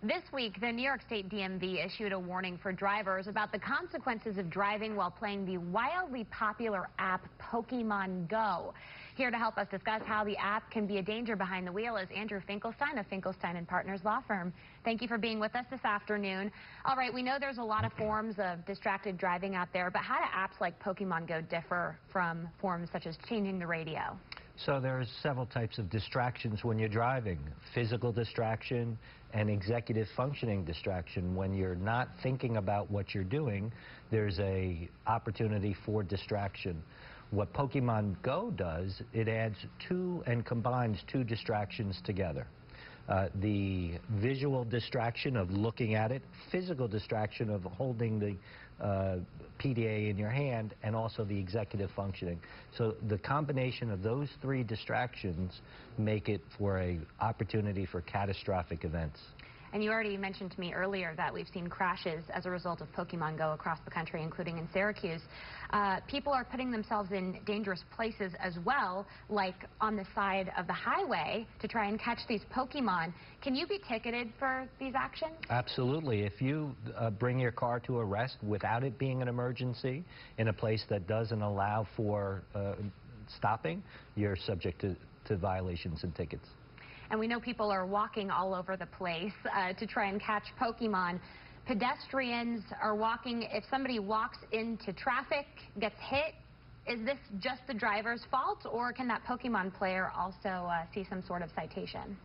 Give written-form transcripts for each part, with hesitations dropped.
This week, the New York State DMV issued a warning for drivers about the consequences of driving while playing the wildly popular app Pokemon Go. Here to help us discuss how the app can be a danger behind the wheel is Andrew Finkelstein of Finkelstein & Partners Law Firm. Thank you for being with us this afternoon. All right, we know there's a lot of forms of distracted driving out there, but how do apps like Pokemon Go differ from forms such as changing the radio? So there's several types of distractions when you're driving. Physical distraction and executive functioning distraction. When you're not thinking about what you're doing, there's an opportunity for distraction. What Pokemon Go does, it adds two and combines two distractions together. The visual distraction of looking at it, physical distraction of holding the PDA in your hand, and also the executive functioning. So the combination of those three distractions make it for an opportunity for catastrophic events. And you already mentioned to me earlier that we've seen crashes as a result of Pokemon Go across the country, including in Syracuse. People are putting themselves in dangerous places as well, like on the side of the highway, to try and catch these Pokemon. Can you be ticketed for these actions? Absolutely. If you bring your car to a rest without it being an emergency in a place that doesn't allow for stopping, you're subject to violations and tickets. And we know people are walking all over the place to try and catch Pokemon. Pedestrians are walking. If somebody walks into traffic, gets hit, is this just the driver's fault, or can that Pokemon player also see some sort of citation?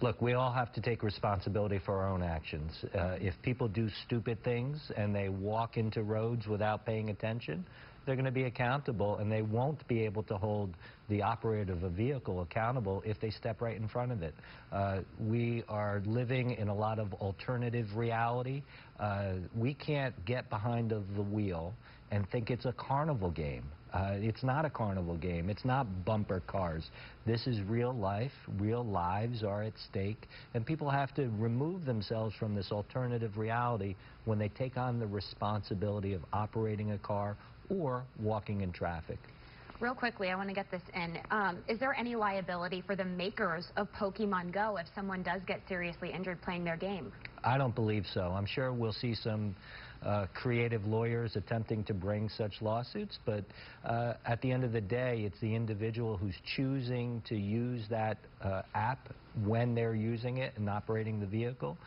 Look, we all have to take responsibility for our own actions. If people do stupid things and they walk into roads without paying attention, they're going to be accountable, and they won't be able to hold the operator of a vehicle accountable if they step right in front of it. We are living in a lot of alternative reality. We can't get behind the wheel and think it's a carnival game. It's not a carnival game. It's not bumper cars. This is real life. Real lives are at stake, and people have to remove themselves from this alternative reality when they take on the responsibility of operating a car or walking in traffic. Real quickly, I want to get this in. Is there any liability for the makers of Pokemon Go if someone does get seriously injured playing their game? I don't believe so. I'm sure we'll see some creative lawyers attempting to bring such lawsuits, but at the end of the day, it's the individual who's choosing to use that app when they're using it and operating the vehicle.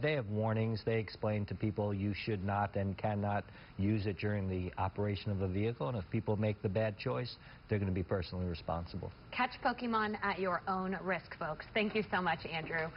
They have warnings. They explain to people you should not and cannot use it during the operation of a vehicle, and if people make the bad choice, they're going to be personally responsible. Catch Pokemon at your own risk, folks. Thank you so much, Andrew.